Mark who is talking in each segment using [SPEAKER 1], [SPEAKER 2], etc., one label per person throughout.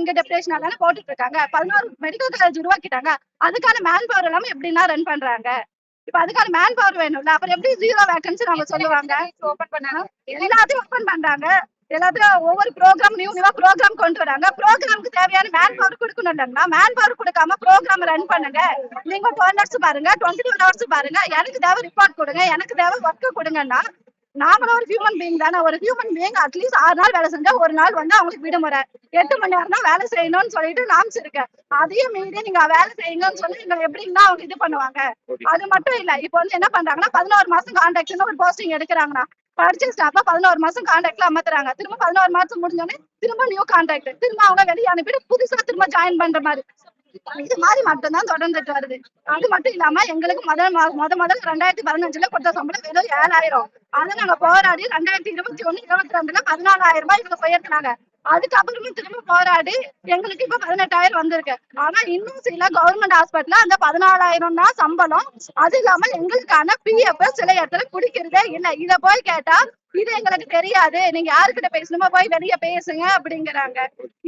[SPEAKER 1] எங்க டெப்டேஷனால போட்டுட்டு இருக்காங்க. 11 மெடிக்கல் காலேஜ் உருவாக்கிட்டாங்க. அதுக்கான மேன் பவர் இல்லாம எப்படின்னா ரன் பண்றாங்க? இப்ப அதுக்கான மேன் பவர் வேணும்ல. அப்புறம் எப்படி 0 வேகன்சி அவங்க சொல்லுவாங்க? எல்லாத்தையும் ஓபன் பண்றாங்க. எல்லாத்தையும் ஒவ்வொரு ப்ரோக்ராம் நியூவா ப்ரோக்ராம் கொண்டு வராங்க. ப்ரோக்ராமுக்கு தேவையான மேன் பவர் கொடுக்கணும் இல்லைங்களா? மேன் பவர் கொடுக்காம ப்ரோக்ராம் ரன் பண்ணுங்க. நீங்க 12 ஹவர்ஸ் பாருங்க, 22 ஹவர்ஸ் பாருங்க. எனக்கு தேவை ரிப்போர்ட் கொடுங்க, எனக்கு தேவை ஒர்க் கொடுங்கன்னா நாமளும் ஒரு ஹியூமன் பீயிங் தானே. ஒரு ஹியூமன் பீயிங் அட்லீஸ்ட் 6 நாள் வேலை செஞ்சா ஒரு நாள் வந்து அவங்களுக்கு விடுமுறை. 8 மணி நேரம் தான் வேலை செய்யணும்னு சொல்லிட்டு நாம்ஸ் இருக்கு. அதையும் மீறி நீங்க வேலை செய்யுங்கன்னு சொல்லி நீங்க எப்படின்னா அவங்க இது பண்ணுவாங்க. அது மட்டும் இல்ல, இப்ப வந்து என்ன பண்றாங்கன்னா 11 மாசம் கான்ட்ராக்ட்னு ஒரு போஸ்டிங் எடுக்கிறாங்கன்னா படிச்ச ஸ்டாஃபா 11 மாசம் கான்ட்ராக்ட்ல அமர்த்துறாங்க. திரும்ப 11 மாசம் முடிஞ்சோடனே திரும்ப நியூ கான்ட்ராக்ட், திரும்ப அவங்க வெளியே அனுப்பிட்டு புதுசா திரும்ப ஜாயின் பண்ற மாதிரி இது மாதிரி மட்டும்தான் தொடர்ந்துட்டு வருது. அது மட்டும் இல்லாம எங்களுக்கு முதல் 2015 கொடுத்த சம்பளம் வெறும் 7,000. அதை நாங்க போராடி 2021, 22 14,000 ரூபாய் இவங்க உயர்த்தினாங்க. அதுக்கப்புறமும் திரும்ப போராடி எங்களுக்கு இப்ப 18,000 வந்திருக்கு. ஆனா இன்னும் சில கவர்மெண்ட் ஹாஸ்பிட்டல்ல அந்த 14,000 தான் சம்பளம். அது இல்லாம எங்களுக்கான பிஎஃப் சில இடத்துல குடிக்கிறதே இல்ல. இத போய் கேட்டா இது எங்களுக்கு தெரியாது, நீங்க யாருக்கிட்ட பேசணுமோ போய் வெளியே பேசுங்க அப்படிங்கிறாங்க.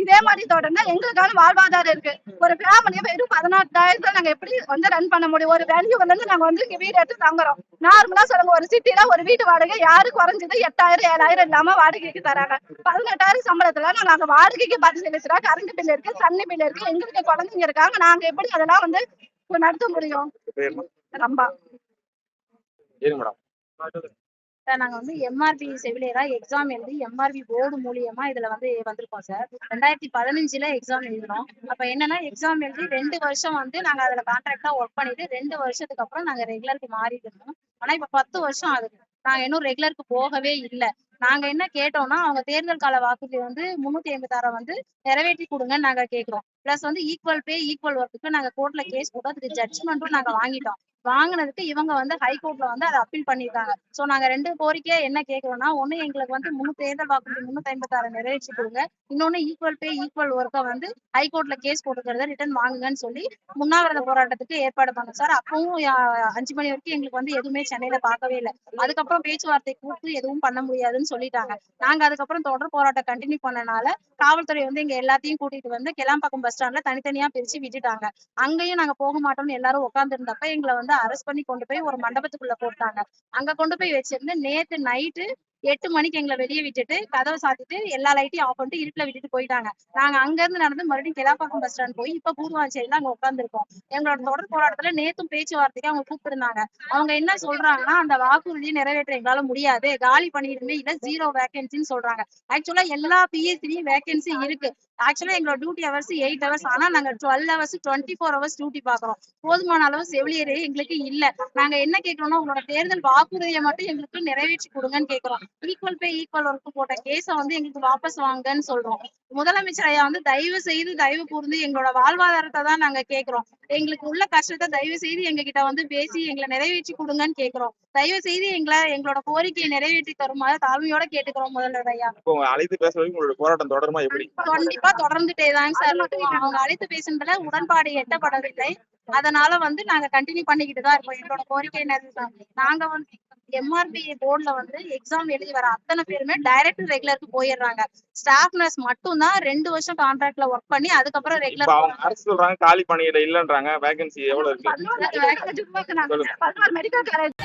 [SPEAKER 1] இதே மாதிரி தொடர்ந்து எங்களுக்கான வாழ்வாதாரம் இருக்கு. ஒரு ஃபேமிலியை வெறும் 18,000 நாங்க எப்படி வந்து ரன் பண்ண முடியும்? ஒரு வேல்யூ வந்து நாங்க வந்து இங்க வீடு எடுத்து தங்குறோம். நார்மலா சொல்லுங்க, ஒரு சிட்டில ஒரு வீட்டு வாடகை யாரு குறைஞ்சது 8,000 7,000 இல்லாம வாடகைக்கு தராங்க. 18,000 சம்பளத்துல நாங்க வாடகைக்கு பதினெட்டு கரண்ட் பில் இருக்கு, தண்ணி பில் இருக்கு, எங்களுக்கு குழந்தைங்க இருக்காங்க. நாங்க எப்படி அதெல்லாம் வந்து நடத்த முடியும்? ரொம்ப
[SPEAKER 2] நாங்க வந்து எம்ஆர்பி செவிலியரா எக்ஸாம் எழுதி எம்ஆர்பி போர்டு மூலியமா இதுல வந்து வந்திருக்கோம் சார். 2015 எக்ஸாம் எழுதினோம். அப்ப என்னன்னா எக்ஸாம் எழுதி 2 வருஷம் வந்து நாங்க அதுல கான்ட்ராக்டா ஒர்க் பண்ணிட்டு 2 வருஷத்துக்கு அப்புறம் நாங்க ரெகுலருக்கு மாறிட்டு இருந்தோம். ஆனா இப்ப 10 வருஷம் ஆகுது, நாங்க இன்னும் ரெகுலருக்கு போகவே இல்லை. நாங்க என்ன கேட்டோம்னா அவங்க தேர்தல் கால வாக்குறுதி வந்து 356 வந்து நிறைவேற்றி கொடுங்கன்னு நாங்க கேட்கிறோம். பிளஸ் வந்து ஈக்குவல் பே ஈக்குவல் ஒர்க்குக்கு நாங்க கோர்ட்ல கேஸ் போட்டு அதுக்கு ஜட்ஜ்மெண்ட்டும் நாங்க வாங்கிட்டோம். வாங்கினதுக்கு இவங்க வந்து ஹைகோர்ட்ல வந்து அதை அப்பீல் பண்ணிருக்காங்க. சோ நாங்க 2 கோரிக்கையா என்ன கேட்கிறோம்னா, ஒண்ணு எங்களுக்கு வந்து தேர்தல் வாக்குறுதி 356 நிறைவேற்றி கொடுங்க, இன்னொன்னு ஈக்குவல் பே ஈக்குவல் ஒர்க்கை வந்து ஹைகோர்ட்ல கேஸ் போட்டுக்கிறத ரிட்டர்ன் வாங்குங்கன்னு சொல்லி உண்ணாவிரத போராட்டத்துக்கு ஏற்பாடு பண்ணோம் சார். அப்பவும் 5 மணி வரைக்கும் எங்களுக்கு வந்து எதுவுமே சென்னையில பார்க்கவே இல்லை. அதுக்கப்புறம் பேச்சுவார்த்தை கூப்பிட்டு எதுவும் பண்ண முடியாதுன்னு சொல்லிட்டாங்க. நாங்க அதுக்கப்புறம் தொடர் போராட்டம் கண்டினியூ பண்ணனால காவல்துறை வந்து எங்க எல்லாத்தையும் கூட்டிட்டு வந்து கிளாம்பாக்கம் பஸ் ஸ்டாண்ட்ல தனித்தனியா பிரிச்சு விட்டுட்டாங்க. அங்கேயும் நாங்க போக மாட்டோம்னு எல்லாரும் உட்கார்ந்து இருந்தப்ப எங்களை வந்து அரெஸ்ட் பண்ணி கொண்டு போய் ஒரு மண்டபத்துக்குள்ள போட்டாங்க. அங்க கொண்டு போய் வச்சிருந்து நேத்து நைட்டு 8 மணிக்கு எங்களை வெளியே விட்டுட்டு கதவை சாத்திட்டு எல்லா லைட்டையும் ஆஃப் பண்ணிட்டு இருட்டுல விட்டுட்டு போயிட்டாங்க. நாங்க அங்க இருந்து நடந்து மறுபடியும் கிளாம்பாக்கம் பஸ் ஸ்டாண்ட் போய் இப்ப பூர்வாஞ்சேரியில அங்க உட்கார்ந்துருக்கோம். எங்களோட தொடர் போராட்டத்துல நேத்தும் பேச்சுவார்த்தைக்கு அவங்க கூப்பிட்டுருந்தாங்க. அவங்க என்ன சொல்றாங்கன்னா, அந்த வாக்குறுதியை நிறைவேற்ற எங்களால முடியாது, காலி பண்ணிடுமே, இல்ல 0 வேகன்சின்னு சொல்றாங்க. ஆக்சுவலா எல்லா பிஎஸ்சிலையும் வேகன்சி இருக்கு. ஆக்சுவலா எங்களோட டியூட்டி ஹவர்ஸ் 8 ஹவர்ஸ், ஆனா நாங்க 12 ஹவர்ஸ் 24 ஹவர்ஸ் டியூட்டி பாக்குறோம். போதுமான அளவு செவிலியரே எங்களுக்கு இல்ல. நாங்க என்ன கேட்கிறோம்னா, உங்களோட தேர்தல் வாக்குறுதியை மட்டும் எங்களுக்கு நிறைவேற்றி கொடுங்கன்னு கேட்கிறோம். ஈக்குவல் பே ஈக்குவல் ஒர்க் போட்ட கேஸ வந்து எங்களுக்கு வாபஸ் வாங்கன்னு சொல்றோம். முதலமைச்சர் ஐயா வந்து தயவு கூர்ந்து எங்களோட வாழ்வாதாரத்தை தான் நாங்க கேட்கிறோம். எங்களுக்கு உள்ள கஷ்டத்தை தயவு செய்து எங்க கிட்ட வந்து பேசி எங்களை நிறைவேற்றி கொடுங்கன்னு கேட்கிறோம். தயவு செய்து எங்களோட கோரிக்கையை நிறைவேற்றி தருமாறு தாழ்மையோட கேட்டுக்கிறோம் முதல்வர் ஐயா.
[SPEAKER 3] அழைத்து பேச வரைக்கும் உங்களோட போராட்டம் தொடருமா? எப்படி?
[SPEAKER 2] கண்டிப்பா தொடர்ந்துட்டேதாங்க சார். அவங்க அழைத்து பேசுனதுல உடன்பாடு எட்டப்படவில்லை. அதனால வந்து நாங்க கண்டினியூ பண்ணிக்கிட்டு தான் இருக்கோம். எங்களோட கோரிக்கை நாங்க வந்து எம்ஆர்பி போர்டுல வந்து எக்ஸாம் எழுதி வர அத்தனை பேருமே டைரக்ட் ரெகுலருக்கு போயிடுறாங்க. ஸ்டாஃப் நர்ஸ் மட்டும் தான் 2 வருஷம் கான்ட்ராக்ட்ல ஒர்க் பண்ணி அதுக்கப்புறம் ரெகுலர்.
[SPEAKER 3] அரசு சொல்றாங்க காலி பணியிட இல்லன்றாங்க. வேகன்சி எவ்வளவு இருக்கு?
[SPEAKER 1] 11 மெடிக்கல் காலேஜ்